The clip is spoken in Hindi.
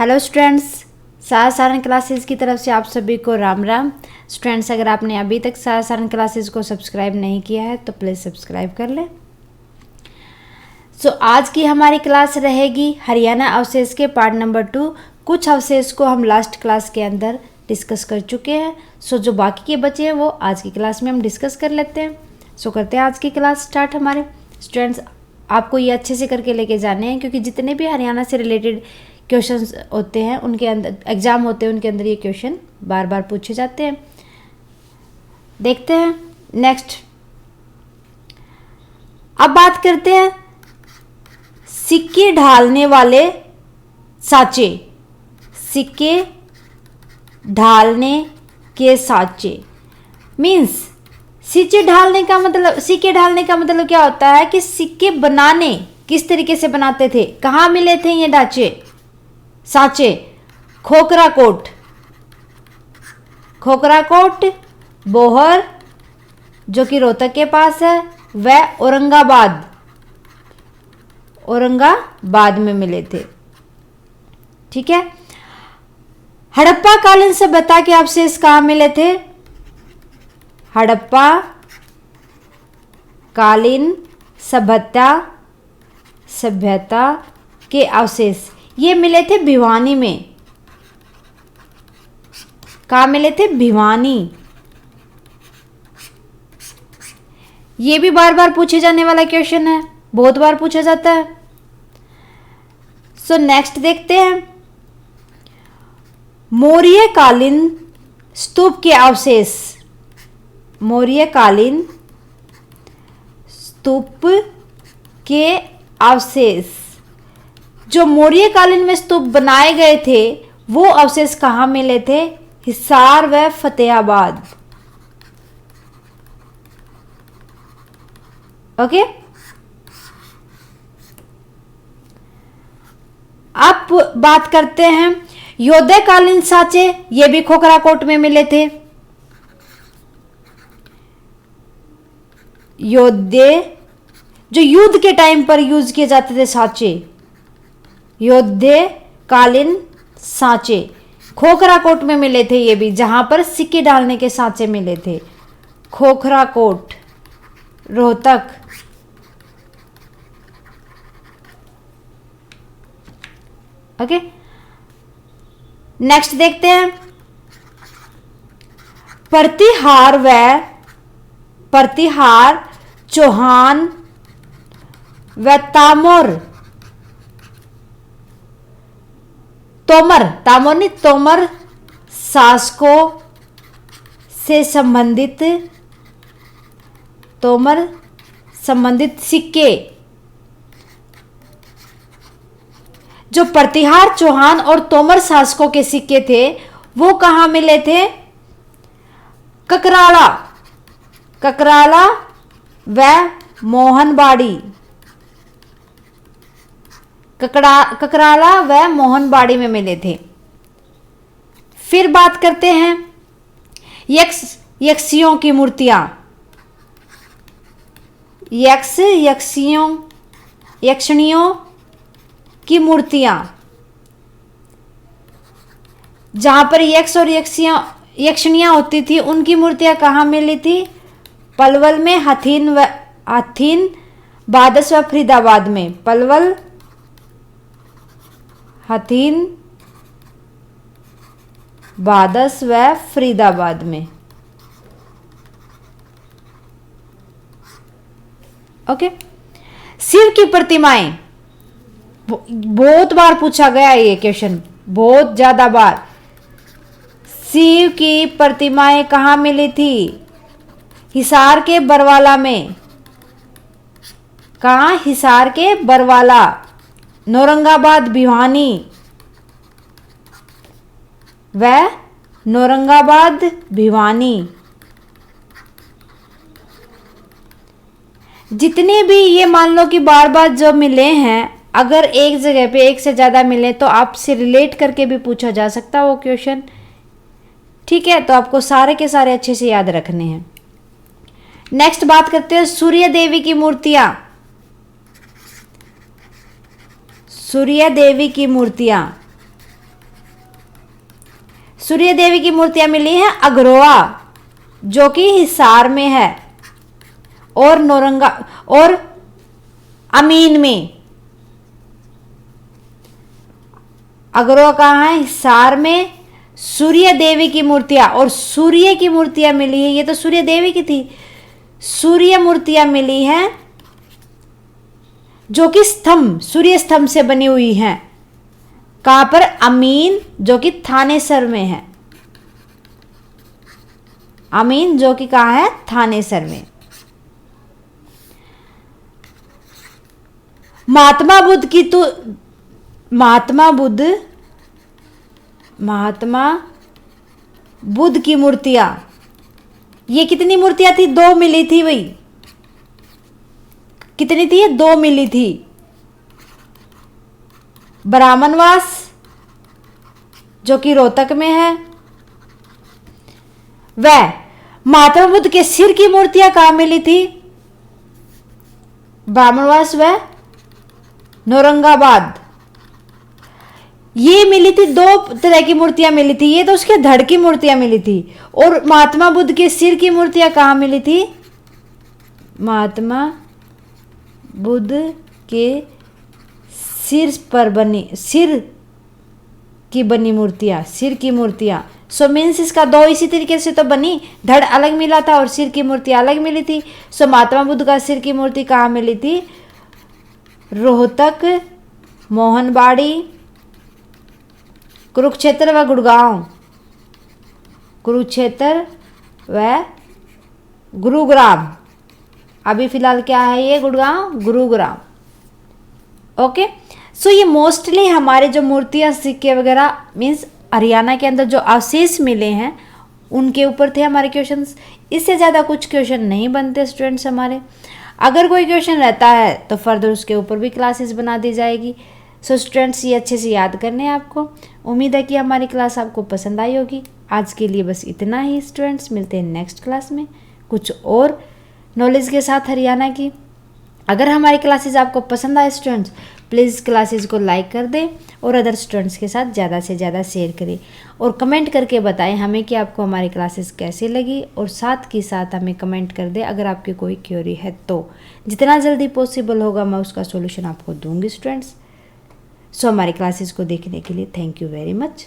हेलो स्टूडेंट्स, सारण क्लासेस की तरफ से आप सभी को राम राम। स्टूडेंट्स, अगर आपने अभी तक सारण क्लासेस को सब्सक्राइब नहीं किया है तो प्लीज़ सब्सक्राइब कर लें। आज की हमारी क्लास रहेगी हरियाणा अवशेष के पार्ट नंबर 2। कुछ अवशेष को हम लास्ट क्लास के अंदर डिस्कस कर चुके हैं। जो बाकी के बचे हैं वो आज की क्लास में हम डिस्कस कर लेते हैं। करते हैं आज की क्लास स्टार्ट। हमारे स्टूडेंट्स, आपको ये अच्छे से करके लेके जाने हैं, क्योंकि जितने भी हरियाणा से रिलेटेड क्वेश्चंस होते हैं उनके अंदर एग्जाम होते हैं, उनके अंदर ये क्वेश्चन बार बार पूछे जाते हैं। देखते हैं नेक्स्ट। अब बात करते हैं सिक्के ढालने वाले साँचे। सिक्के ढालने के साँचे मीन्स सिक्के ढालने का मतलब क्या होता है कि सिक्के बनाने किस तरीके से बनाते थे, कहाँ मिले थे ये साँचे। खोखरा कोट बोहर जो कि रोहतक के पास है, वह औरंगाबाद में मिले थे। ठीक है। हड़प्पा कालीन सभ्यता के अवशेष कहाँ मिले थे? हड़प्पा कालीन सभ्यता के अवशेष ये मिले थे भिवानी में। कहाँ मिले थे? भिवानी। ये भी बार बार पूछे जाने वाला क्वेश्चन है, बहुत बार पूछा जाता है। नेक्स्ट देखते हैं मौर्यकालीन स्तूप के अवशेष। मौर्यकालीन स्तूप के अवशेष जो मौर्यकालीन में स्तूप बनाए गए थे वो अवशेष कहाँ मिले थे? हिसार व फतेहाबाद। ओके। अब बात करते हैं योद्धकालीन साँचे। ये भी खोखरा कोट में मिले थे। जो युद्ध के टाइम पर यूज किए जाते थे साँचे, योद्धकालीन साँचे खोखरा कोट में मिले थे। ये भी जहां पर सिक्के डालने के साँचे मिले थे, खोखरा कोट, रोहतक। ओके। नेक्स्ट देखते हैं प्रतिहार चौहान व तोमर शासकों से संबंधित सिक्के। जो प्रतिहार चौहान और तोमर शासकों के सिक्के थे वो कहाँ मिले थे? ककराला व मोहनबाड़ी। ककराला व मोहनबाड़ी में मिले थे। फिर बात करते हैं यक्षियों की मूर्तियां। यक्षिणियों की मूर्तियां जहां पर यक्ष और यक्षिणियां होती थी उनकी मूर्तियां कहाँ मिली थी? पलवल में, हथीन बादस व फरीदाबाद में। पलवल, हथीन बादस व फरीदाबाद में। ओके। शिव की प्रतिमाएं बहुत बार पूछा गया है ये क्वेश्चन, बहुत ज्यादा बार। शिव की प्रतिमाएं कहाँ मिली थी? हिसार के बरवाला में। कहाँ? हिसार के बरवाला, नौरंगाबाद, भिवानी व नौरंगाबाद, भिवानी। जितने भी ये मान लो कि बार बार जो मिले हैं, अगर एक जगह पे एक से ज़्यादा मिले तो आपसे रिलेट करके भी पूछा जा सकता है वो क्वेश्चन। ठीक है, तो आपको सारे के सारे अच्छे से याद रखने हैं। नेक्स्ट बात करते हैं सूर्य देवी की मूर्तियां। सूर्य देवी की मूर्तियां सूर्य देवी की मूर्तियां मिली हैं अगरोआ जो कि हिसार में है, और नौरंगा और अमीन में। अगरोआ कहाँ है? हिसार में। सूर्य देवी की मूर्तियां, और सूर्य की मूर्तियां मिली है, ये तो सूर्य देवी की थी, सूर्य मूर्तियां मिली हैं जो कि स्तंभ, सूर्य स्तंभ से बनी हुई हैं। कहां पर? अमीन जो कि थानेसर में है। अमीन जो कि कहां है? थानेसर में। महात्मा बुद्ध की तो महात्मा बुद्ध की मूर्तियां, ये कितनी मूर्तियां थी? 2 मिली थी भाई। कितनी थी? 2 मिली थी। ब्राह्मणवास जो कि रोहतक में है, वह महात्मा बुद्ध के सिर की मूर्तियां कहां मिली थी? ब्राह्मणवास व नौरंगाबाद। ये मिली थी, 2 तरह की मूर्तियां मिली थी, ये तो उसके धड़ की मूर्तियां मिली थी। और महात्मा बुद्ध के सिर की मूर्तियां कहां मिली थी? महात्मा बुद्ध के सिर की बनी मूर्तियां, सिर की मूर्तियां। सो मीन्स इसका 2 इसी तरीके से तो बनी, धड़ अलग मिला था और सिर की मूर्ति अलग मिली थी। सो महात्मा बुद्ध का सिर की मूर्ति कहाँ मिली थी? रोहतक, मोहनबाड़ी, कुरुक्षेत्र व गुड़गांव। कुरुक्षेत्र व गुरुग्राम। अभी फिलहाल क्या है ये? गुड़गांव, गुरुग्राम। ओके। सो ये मोस्टली हमारे जो मूर्तियाँ, सिक्के वगैरह मीन्स हरियाणा के अंदर जो अवशेष मिले हैं उनके ऊपर थे हमारे क्वेश्चंस। इससे ज़्यादा कुछ क्वेश्चन नहीं बनते स्टूडेंट्स हमारे। अगर कोई क्वेश्चन रहता है तो फर्दर उसके ऊपर भी क्लासेस बना दी जाएगी। सो स्टूडेंट्स ये अच्छे से याद करने हैं आपको। उम्मीद है कि हमारी क्लास आपको पसंद आई होगी। आज के लिए बस इतना ही स्टूडेंट्स, मिलते हैं नेक्स्ट क्लास में कुछ और नॉलेज के साथ हरियाणा की। अगर हमारी क्लासेस आपको पसंद आए स्टूडेंट्स, प्लीज़ क्लासेस को लाइक कर दें और अदर स्टूडेंट्स के साथ ज़्यादा से ज़्यादा शेयर करें, और कमेंट करके बताएं हमें कि आपको हमारी क्लासेस कैसे लगी, और साथ के साथ हमें कमेंट कर दें अगर आपकी कोई क्वेरी है तो। जितना जल्दी पॉसिबल होगा मैं उसका सॉल्यूशन आपको दूंगी स्टूडेंट्स। सो हमारी क्लासेस को देखने के लिए थैंक यू वेरी मच।